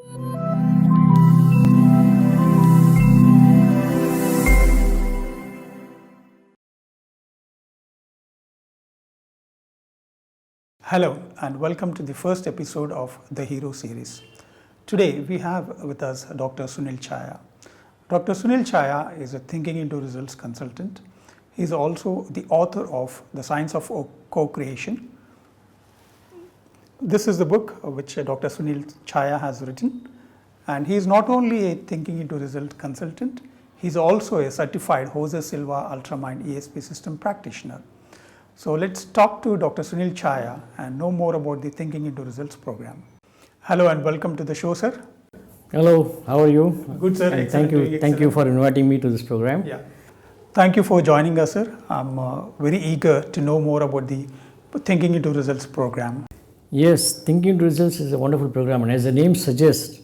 Hello and welcome to the first episode of the Hero series. Today we have with us Dr. Sunil Chhayya. Dr. Sunil Chhayya is a Thinking into Results consultant. He is also the author of The Science of Co-Creation. This is the book which Dr. Sunil Chhayya has written, and he is not only a Thinking into Results consultant, he is also a certified Jose Silva Ultramind ESP system practitioner. So let's talk to Dr. Sunil Chhayya and know more about the Thinking into Results program. Hello and welcome to the show, sir. Hello, how are you? Good, sir. And thank you for inviting me to this program. Yeah. Thank you for joining us, sir. I'm very eager to know more about the Thinking into Results program. Yes, Thinking into Results is a wonderful program, and as the name suggests,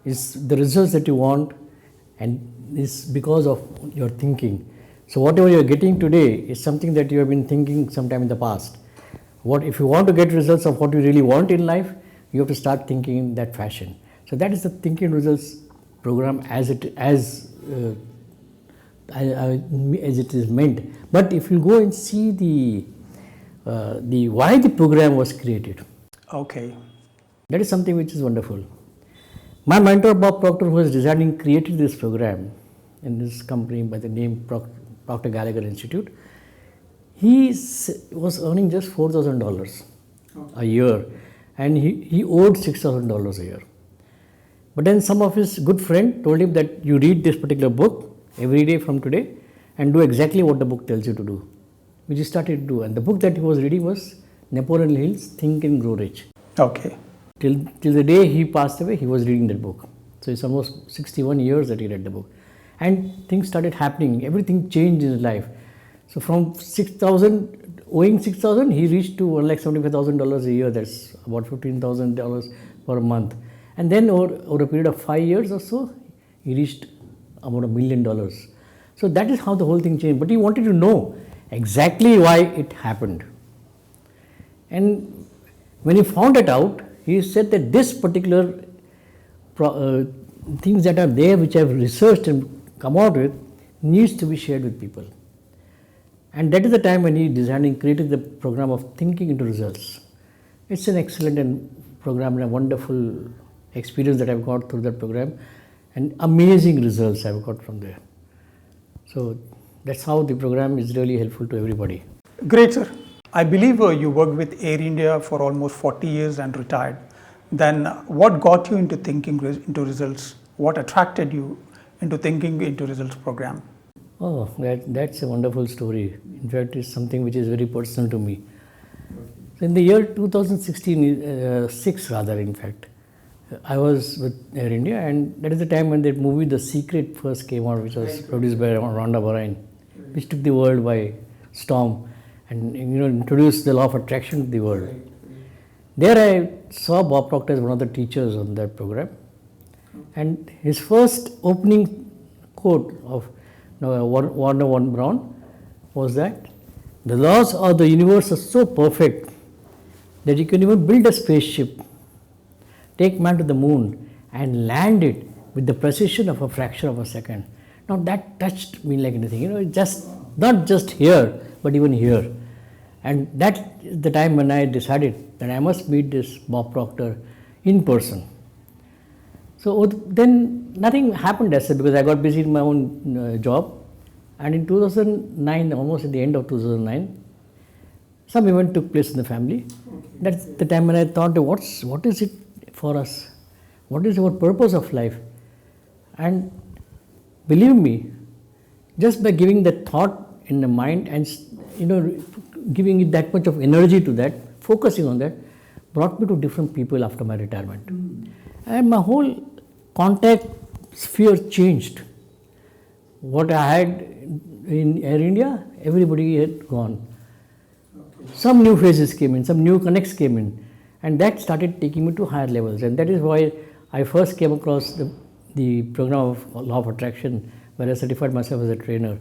it's the results that you want, and it's because of your thinking. So whatever you're getting today is something that you have been thinking sometime in the past. If you want to get results of what you really want in life, you have to start thinking in that fashion. So that is the Thinking Results program as it is meant. But if you go and see the why the program was created, okay, that is something which is wonderful. My mentor Bob Proctor, who has designed and created this program in this company by the name Proctor Gallagher Institute, he was earning just $4,000 a year, and he owed $6,000 a year. But then some of his good friend told him that you read this particular book every day from today and do exactly what the book tells you to do, which he started to do. And the book that he was reading was Napoleon Hill's Think and Grow Rich. Okay. Till the day he passed away, he was reading that book. So it's almost 61 years that he read the book. And things started happening, everything changed in his life. So from owing 6,000, he reached to $175,000 a year, that's about $15,000 per month. And then over a period of 5 years or so, he reached about $1 million. So that is how the whole thing changed. But he wanted to know exactly why it happened. And when he found it out, he said that this particular things that are there, which I have researched and come out with, needs to be shared with people. And that is the time when he designed and created the program of Thinking into Results. It's an excellent program and a wonderful experience that I've got through that program, and amazing results I've got from there. So that's how the program is really helpful to everybody. Great, sir. I believe you worked with Air India for almost 40 years and retired. Then what got you into Thinking into Results? What attracted you into Thinking into Results program? Oh, that's a wonderful story. In fact, it's something which is very personal to me. So in the year 2006 rather, in fact, I was with Air India, and that is the time when that movie The Secret first came out, which was produced by Rhonda Byrne, which took the world by storm and introduced the law of attraction to the world. There I saw Bob Proctor as one of the teachers on that program, and his first opening quote of Warner von Braun was that the laws of the universe are so perfect that you can even build a spaceship, take man to the moon and land it with the precision of a fraction of a second. Now that touched me like anything, just not just here but even here. And that is the time when I decided that I must meet this Bob Proctor in person. So then nothing happened as such, because I got busy in my own job, and in 2009, almost at the end of 2009, some event took place in the family. That's the time when I thought, what is it for us? What is our purpose of life? And believe me, just by giving that thought in the mind and giving it that much of energy to that, focusing on that, brought me to different people after my retirement. And my whole contact sphere changed. What I had in Air India, everybody had gone. Some new faces came in, some new connects came in, and that started taking me to higher levels. And that is why I first came across the program of Law of Attraction, where I certified myself as a trainer.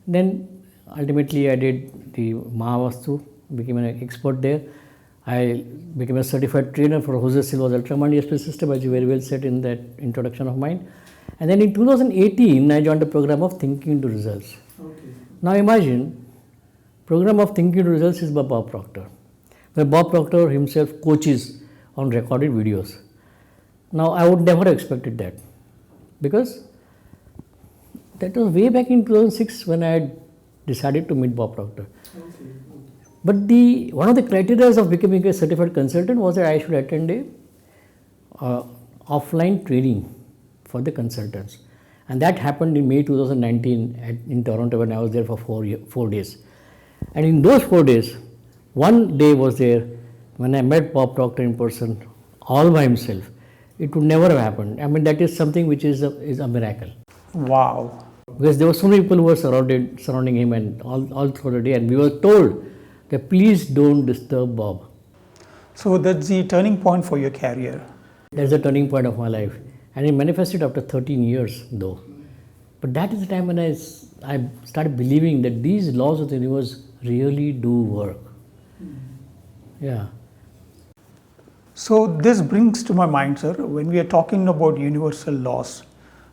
Then ultimately I did the Mahavastu, became an expert there. I became a certified trainer for Jose Silva's ultramind ESP system, as you very well said in that introduction of mine. And then in 2018, I joined the program of Thinking to Results. Okay. Now imagine, program of Thinking to Results is by Bob Proctor, where Bob Proctor himself coaches on recorded videos. Now I would never have expected that, because that was way back in 2006 when I had decided to meet Bob Proctor. Okay. But one of the criteria of becoming a certified consultant was that I should attend a offline training for the consultants, and that happened in May 2019 in Toronto when I was there for 4 days. And in those 4 days, one day was there when I met Bob Proctor in person, all by himself. It would never have happened. I mean, that is something which is a miracle. Wow. Because there were so many people who were surrounding him and all through the day, and we were told that please don't disturb Bob. So that's the turning point for your career. That's the turning point of my life, and it manifested after 13 years though. But that is the time when I started believing that these laws of the universe really do work. Yeah. So this brings to my mind, sir, when we are talking about universal laws,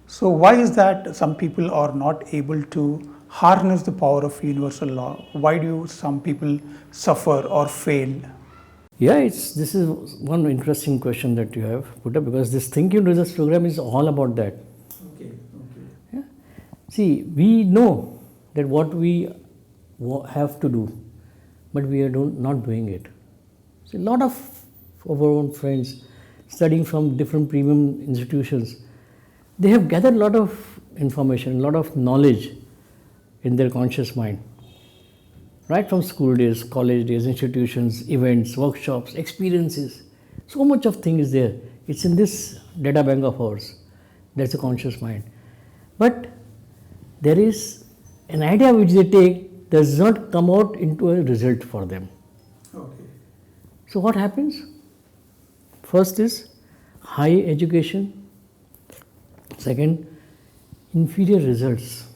so why is that some people are not able to harness the power of universal law? Why do some people suffer or fail? Yeah, this is one interesting question that you have put up, because this Thinking Results program is all about that. Okay. Yeah. See, we know that what we have to do, but we are not doing it. So a lot of our own friends studying from different premium institutions, they have gathered a lot of information, a lot of knowledge in their conscious mind. Right from school days, college days, institutions, events, workshops, experiences. So much of thing is there. It's in this data bank of ours. That's the conscious mind. But there is an idea which they take does not come out into a result for them. Okay. So what happens? First is high education. Second, inferior results,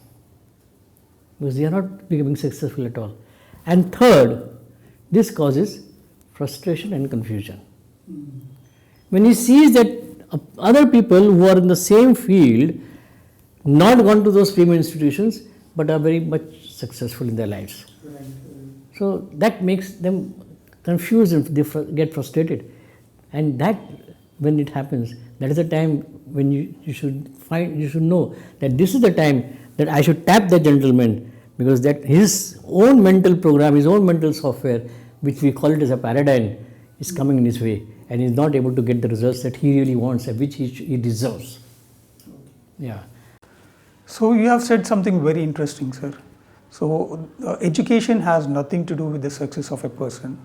because they are not becoming successful at all. And third, this causes frustration and confusion. When he sees that other people who are in the same field, not gone to those premium institutions, but are very much successful in their lives. Right. So that makes them confused and they get frustrated. And that, when it happens, that is the time when you should know that this is the time that I should tap the gentleman, because that his own mental program, his own mental software, which we call it as a paradigm, is coming in his way, and he is not able to get the results that he really wants and which he deserves. Yeah. So you have said something very interesting, sir. So education has nothing to do with the success of a person.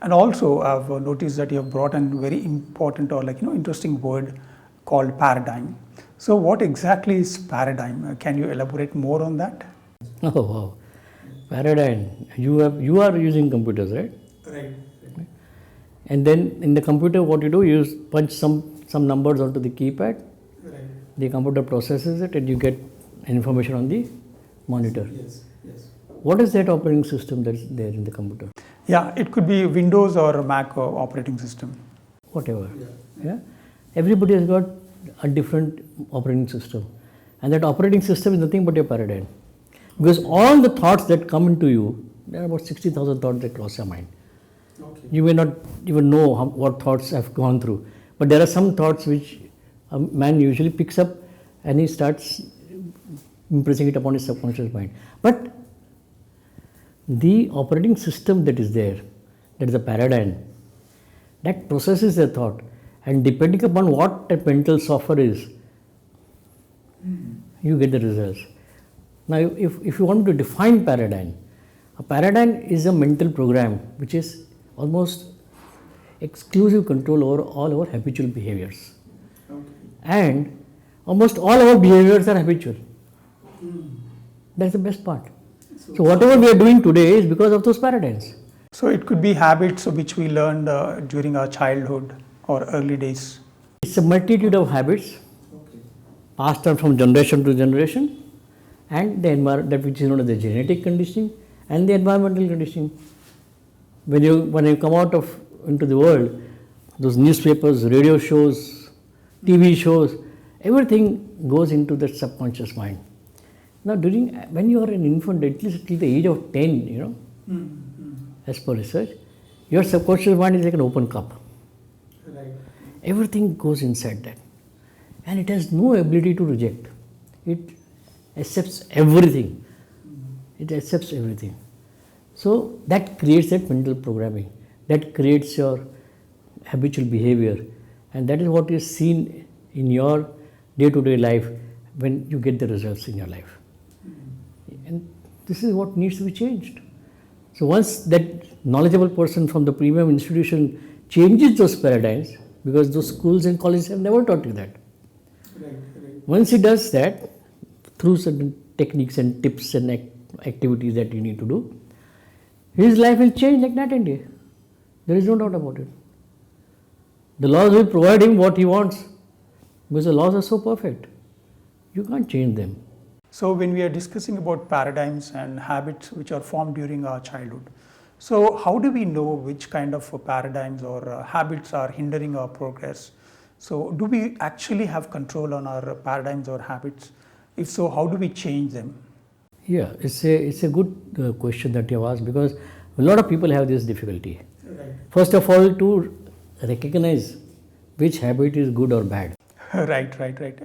And also I've noticed that you have brought in very important or interesting word called paradigm. So what exactly is paradigm? Can you elaborate more on that? Oh wow. Paradigm. You are using computers, right? Right. And then in the computer what you do, you punch some numbers onto the keypad. Right. The computer processes it and you get information on the monitor. Yes. What is that operating system that's there in the computer? Yeah, it could be Windows or Mac operating system. Whatever. Yeah. Everybody has got a different operating system, and that operating system is nothing but your paradigm. Because all the thoughts that come into you, there are about 60,000 thoughts that cross your mind. Okay. You may not even know what thoughts have gone through, but there are some thoughts which a man usually picks up and he starts impressing it upon his subconscious mind. But the operating system that is there, that is a paradigm, that processes the thought, and depending upon what that mental software is, you get the results. Now, if you want to define paradigm, a paradigm is a mental program which is almost exclusive control over all our habitual behaviors. Okay. And almost all our behaviors are habitual. That's the best part. So whatever we are doing today is because of those paradigms. So it could be habits which we learned during our childhood or early days. It's a multitude of habits passed on from generation to generation, and that which is known as the genetic conditioning and the environmental conditioning. When you come out of into the world, those newspapers, radio shows, TV shows, everything goes into the subconscious mind. Now, when you are an infant, at least till the age of 10, as per research, your subconscious mind is like an open cup. Right. Everything goes inside that. And it has no ability to reject. It accepts everything. It accepts everything. So that creates that mental programming. That creates your habitual behavior. And that is what is seen in your day-to-day life when you get the results in your life. And this is what needs to be changed. So once that knowledgeable person from the premium institution changes those paradigms, because those schools and colleges have never taught you that. Right. Once he does that, through certain techniques and tips and activities that you need to do, his life will change like night and day. There is no doubt about it. The laws will provide him what he wants, because the laws are so perfect. You can't change them. So when we are discussing about paradigms and habits which are formed during our childhood, so how do we know which kind of paradigms or habits are hindering our progress? So do we actually have control on our paradigms or habits? If so, how do we change them? Yeah, it's a good question that you have asked, because a lot of people have this difficulty. Right. First of all, to recognize which habit is good or bad. Right.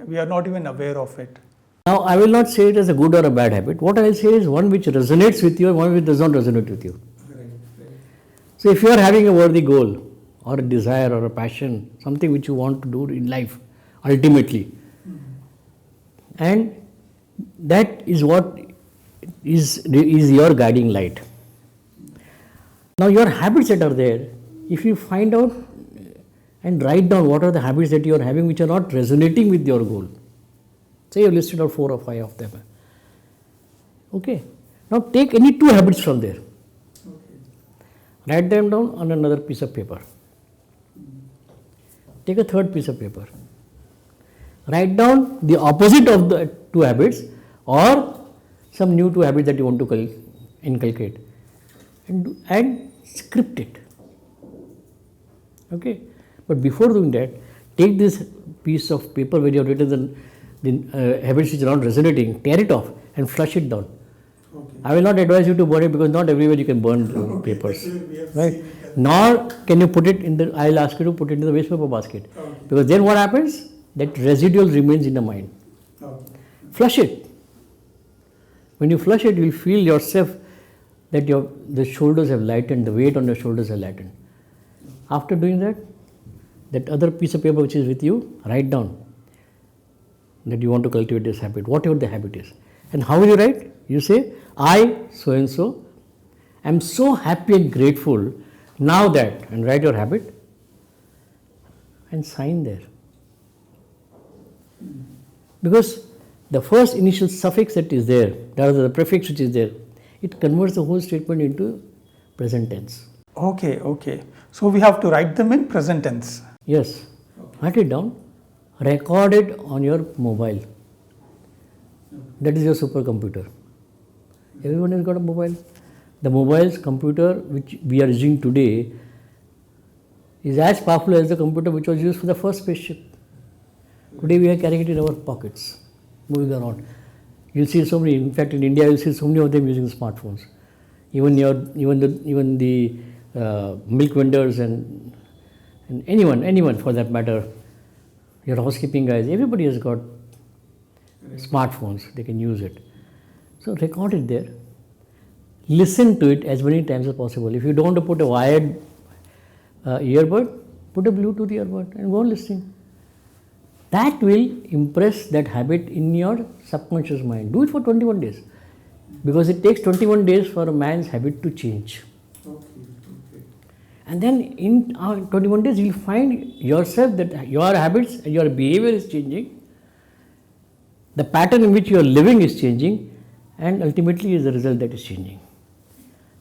We are not even aware of it. Now, I will not say it as a good or a bad habit. What I will say is one which resonates with you and one which does not resonate with you. Right. So, if you are having a worthy goal or a desire or a passion, something which you want to do in life, ultimately, and that is what is your guiding light. Now, your habits that are there, if you find out and write down what are the habits that you are having which are not resonating with your goal. Say you listed out 4 or 5 of them. Okay. Now take any 2 habits from there. Okay. Write them down on another piece of paper. Take a 3rd piece of paper. Write down the opposite of the 2 habits or some new 2 habits that you want to inculcate and script it. Okay. But before doing that, take this piece of paper where you have written the habits which are not resonating, tear it off and flush it down. Okay. I will not advise you to burn it, because not everywhere you can burn papers. Right? Nor can you put it in the, I will ask you to put it in the waste paper basket. Okay. Because then what happens? That residual remains in the mind. Okay. Flush it. When you flush it, you will feel yourself that the shoulders have lightened, the weight on your shoulders have lightened. After doing that, that other piece of paper which is with you, write down that you want to cultivate this habit, whatever the habit is. And how will you write? You say, I, so and so, am so happy and grateful now that, and write your habit and sign there. Because the first initial suffix that is there, that is the prefix which is there, it converts the whole statement into present tense. Okay. So we have to write them in present tense. Yes. Write it down. Record it on your mobile. That is your supercomputer. Everyone has got a mobile. The mobile's computer which we are using today is as powerful as the computer which was used for the first spaceship. Today we are carrying it in our pockets, moving around. You'll see so many, in fact in India you'll see so many of them using smartphones. Even the milk vendors and anyone for that matter, your housekeeping guys, everybody has got smartphones, they can use it. So record it there. Listen to it as many times as possible. If you don't want to put a wired earbud, put a Bluetooth earbud and go on listening. That will impress that habit in your subconscious mind. Do it for 21 days. Because it takes 21 days for a man's habit to change. Okay. And then in 21 days, you'll find yourself that your habits and your behavior is changing. The pattern in which you are living is changing. And ultimately is the result that is changing.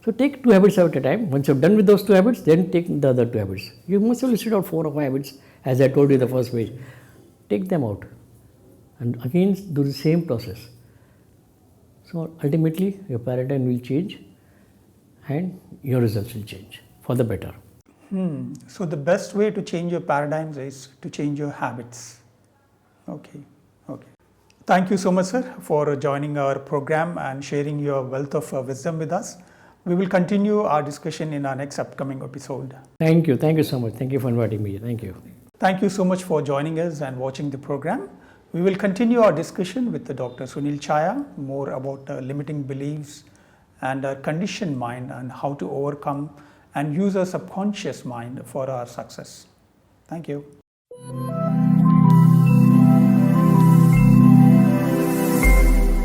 So take 2 habits at a time. Once you're done with those 2 habits, then take the other 2 habits. You must have listed out 4 or 5 habits, as I told you in the first page. Take them out. And again do the same process. So ultimately your paradigm will change and your results will change for the better. So the best way to change your paradigms is to change your habits. Okay. Okay. Thank you so much, sir, for joining our program and sharing your wealth of wisdom with us. We will continue our discussion in our next upcoming episode. Thank you. Thank you so much. Thank you for inviting me. Thank you. Thank you so much for joining us and watching the program. We will continue our discussion with Dr. Sunil Chhayya, more about limiting beliefs and our conditioned mind and how to overcome and use our subconscious mind for our success. Thank you.